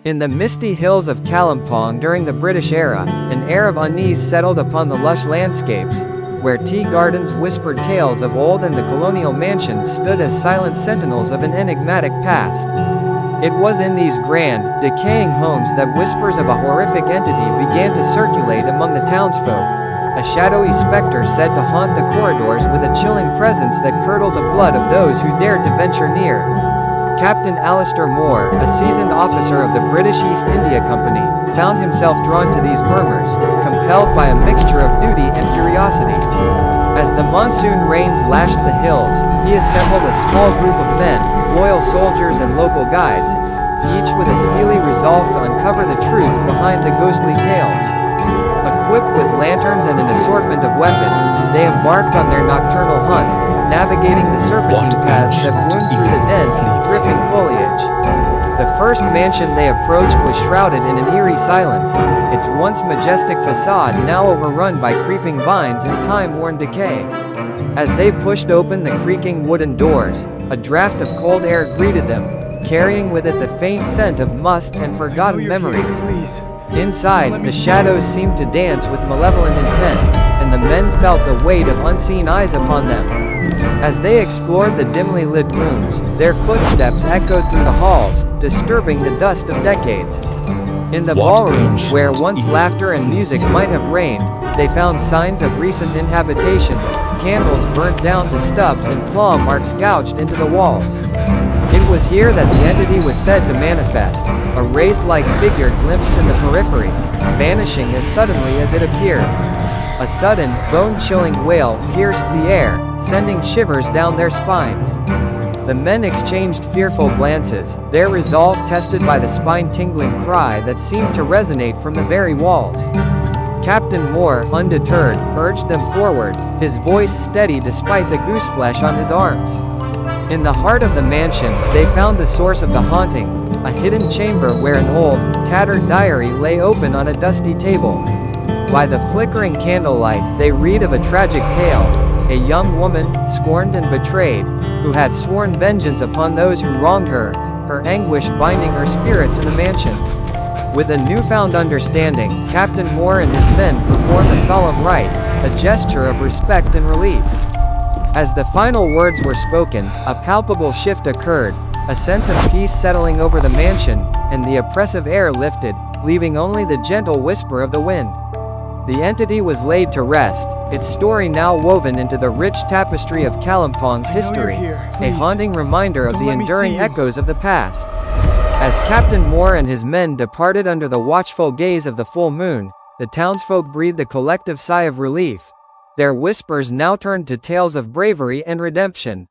In the misty hills of Kalimpong during the British era, an air of unease settled upon the lush landscapes, where tea gardens whispered tales of old and the colonial mansions stood as silent sentinels of an enigmatic past. It was in these grand, decaying homes that whispers of a horrific entity began to circulate among the townsfolk, a shadowy specter said to haunt the corridors with a chilling presence that curdled the blood of those who dared to venture near. Captain Alistair Moore, a seasoned officer of the British East India Company, found himself drawn to these murmurs, compelled by a mixture of duty and curiosity. As the monsoon rains lashed the hills, he assembled a small group of men, loyal soldiers and local guides, each with a steely resolve to uncover the truth behind the ghostly tales. Equipped with lanterns and an assortment of weapons, they embarked on their nocturnal hunt, navigating the serpentine paths that wound through the dense, dripping foliage. The first mansion they approached was shrouded in an eerie silence, its once majestic facade now overrun by creeping vines and time-worn decay. As they pushed open the creaking wooden doors, a draft of cold air greeted them, carrying with it the faint scent of must and forgotten memories. Inside, the shadows seemed to dance with malevolent intent, and the men felt the weight of unseen eyes upon them. As they explored the dimly lit rooms, their footsteps echoed through the halls, disturbing the dust of decades. In the ballroom, where once laughter and music might have reigned, they found signs of recent inhabitation, candles burnt down to stubs and claw marks gouged into the walls. It was here that the entity was said to manifest, a wraith-like figure glimpsed in the periphery, vanishing as suddenly as it appeared. A sudden, bone-chilling wail pierced the air, sending shivers down their spines. The men exchanged fearful glances, their resolve tested by the spine-tingling cry that seemed to resonate from the very walls. Captain Moore, undeterred, urged them forward, his voice steady despite the gooseflesh on his arms. In the heart of the mansion, they found the source of the haunting, a hidden chamber where an old, tattered diary lay open on a dusty table. By the flickering candlelight, they read of a tragic tale, a young woman, scorned and betrayed, who had sworn vengeance upon those who wronged her, her anguish binding her spirit to the mansion. With a newfound understanding, Captain Moore and his men performed a solemn rite, a gesture of respect and release. As the final words were spoken, a palpable shift occurred, a sense of peace settling over the mansion, and the oppressive air lifted, leaving only the gentle whisper of the wind. The entity was laid to rest, its story now woven into the rich tapestry of Kalimpong's history, a haunting reminder of the enduring echoes of the past. As Captain Moore and his men departed under the watchful gaze of the full moon, the townsfolk breathed a collective sigh of relief. Their whispers now turned to tales of bravery and redemption.